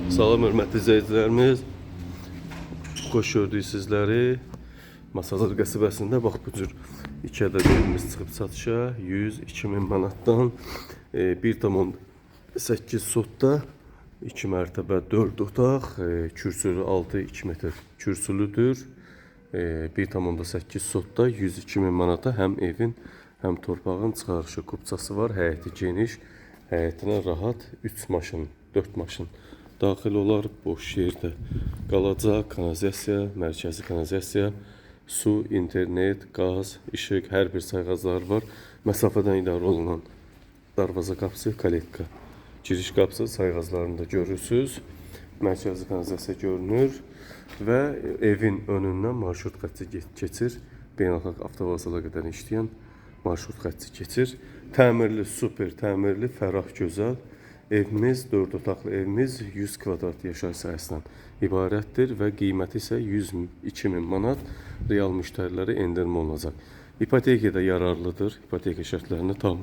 Salam hörmətli izləyicilərimiz. Xoş gördük sizləri. Masallar qəsəbəsində bax bu cür 2 ədəd evimiz çıxıb satışa 102.000 manatdan 1,8 sotda 2 mərtəbə 4 otaq, kürsülü 6-2 metr kürsülüdür. 1,8 sotda 102.000 manata həm evin, həm torpağın çıxarışı kupçası var. Həyəti geniş, həyətinə rahat 3 maşın, 4 maşın daxil olar. Boş yerdə qalacaq. Kanalizasiya, mərkəzi kanalizasiya, su, internet, qaz, işıq, hər bir sayğaclar var. Məsafədən idarə olunan darvaza qapısı, kaletka, giriş qapısı sayğaclarını da görürsünüz. Mərkəzi kanalizasiya görünür və evin önündən marşrut xətti keçir. Beynəlxalq avtovağzala qədər işləyən marşrut xətti keçir. Təmirli, super təmirli, fərah, gözəl evimiz, 4 otaqlı evimiz 100 kvadrat yaşayış sahəsindən ibarətdir və qiyməti isə 102.000 manat. Real müştərilərə endirim olunacaq. İpotekada yararlıdır. İpoteka şərtlərinə tam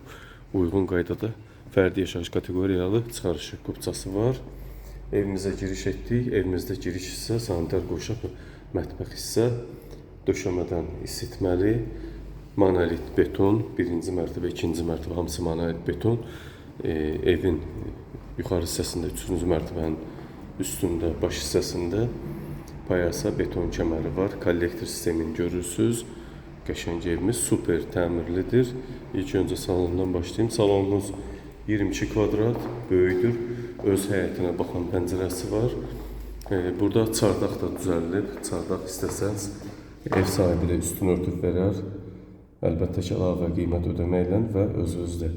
uyğun qaydada fərdi yaşayış kateqoriyalı çıxarışı kupçası var. Evimizə giriş etdik. Evimizdə giriş hissə, sanitar qoşaq, mətbəx hissə, döşəmədən isitməli, monolit beton, birinci mərtəbə, ikinci mərtəbə hamısı monolit beton. Evin yuxarı hissəsində 3-cü mərtəbənin üstündə, baş hissəsində payasa beton kəməri var. Kollektor sistemini görürsünüz. Qəşəng evimiz super təmirlidir. İlk öncə salondan başlayayım. Salonumuz 22 kvadrat, böyükdür. Öz həyətinə baxan pəncərəsi var. Burada çardaq da düzəldilib. Çardaq istəsəniz ev sahibi də üstünü örtüb verər. Əlbəttə ki, əlavə qiymət ödəməklə və öz-özdə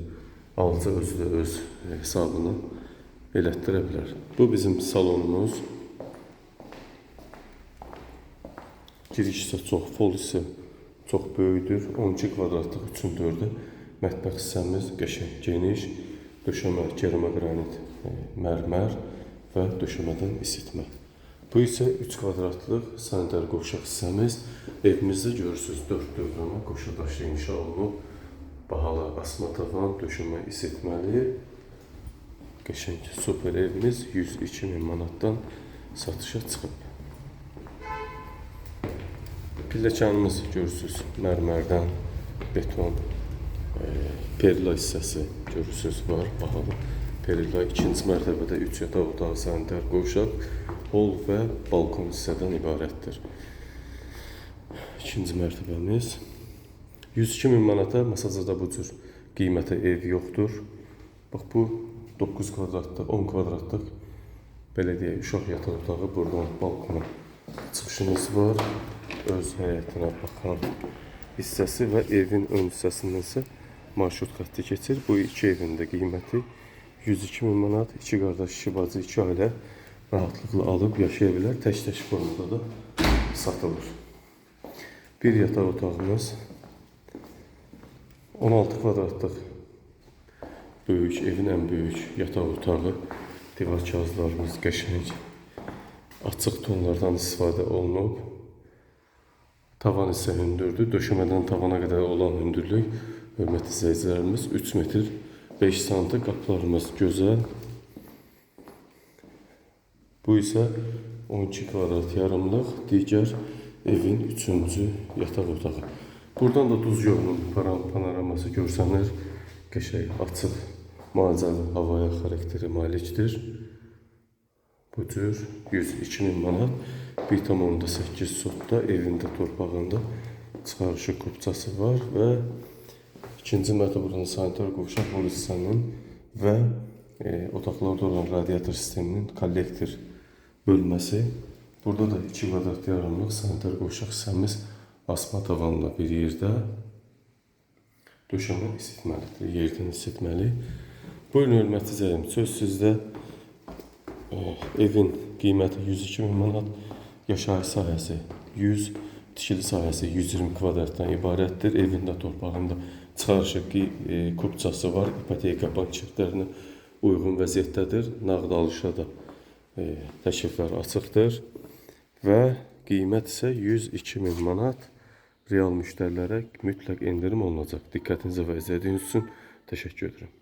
alıcı özü də öz hesabını elətdirə bilər. Bu bizim salonumuz. Giriş isə çox, fol isə çox böyükdür. 12 kvadratlıq 3-ün 4-ü. Mətbəx hissəmiz qəşəng, geniş. Döşəmə, keramogranit, mərmər və döşəmədən isitmə. Bu isə 3 kvadratlıq sanitar qovşaq hissəmiz. Evimizdə görürsünüz 4 dövrəmə qoşa daşlı inşa olunub. Bahalı asma tavan, döşəmə isitməli. Qəşəng, super evimiz 102.000 manatdan satışa çıxıb. Pilləkanımız görürsünüz mərmərdən, beton, perla hissəsi görürsünüz var, bahalı. Perla ikinci mərtəbədə 3 yataq otağı, sanitar qovşaq, hol və balkon hissədən ibarətdir. İkinci mərtəbəmiz 102.000 manata Masazada bu cür qiymətə ev yoxdur. Bax bu 9 kvadratda, 10 kvadratlıq belə deyək, uşaq yataq otağı. Buradan balkona çıxışımız var. Öz həyətinə baxan hissəsi və evin ön hissəsindən isə marşrut xətti keçir. Bu iki evin də qiyməti 102.000 manat. 2 qardaş, 2 bacı, 2 ailə rahatlıqla alıb yaşaya bilər. Tək-tək formada da satılır. Bir yataq otağımız 16 kvadratlıq böyük, evin ən böyük yataq otağı. Divar kağızlarımız qəşəng, açıq tonlardan istifadə olunub. Tavan isə hündürdür. Döşəmədən tavana qədər olan hündürlük, hörmətli izləyicilərimiz, 3 metr 5 santı. Qapılarımız gözəl. Bu isə 12 kvadrat yarımlıq digər evin 3-cü yataq otağı. Buradan da Duz yolunun panoraması görsənir. Qəşəng, açıq, macəli havaya xarakteri malikdir. Bu cür 102.000 manat 1,8 sotda evində, torpağında çıxarışı kupçası var və ikinci mərtəbənin sanitar qovşaq hol hissənin və otaqlarda olan radiator sisteminin kollektor bölməsi. Burada da 2 kvadrat yarımlıq sanitar qovşaq hissəmiz asma tavanla bir yerdə. Döşəmə isitməlidir, yerdən isitməli. Buyurun hörmətli izləyicilərim, söz sizdə. Evin qiyməti 102.000 manat, yaşayış sahəsi 100, tikili sahəsi 120 kvadratdan ibarətdir. Evində, torpağında çıxarışı kupçası var. İpoteka bank şərtlərinə uyğun vəziyyətdədir. Nağd alışa da təkliflər açıqdır. Və qiymət isə 102.000 manat. Real müştərilərə mütləq endirim olunacaq. Diqqətinizə və izlədiyiniz üçün təşəkkür edirəm.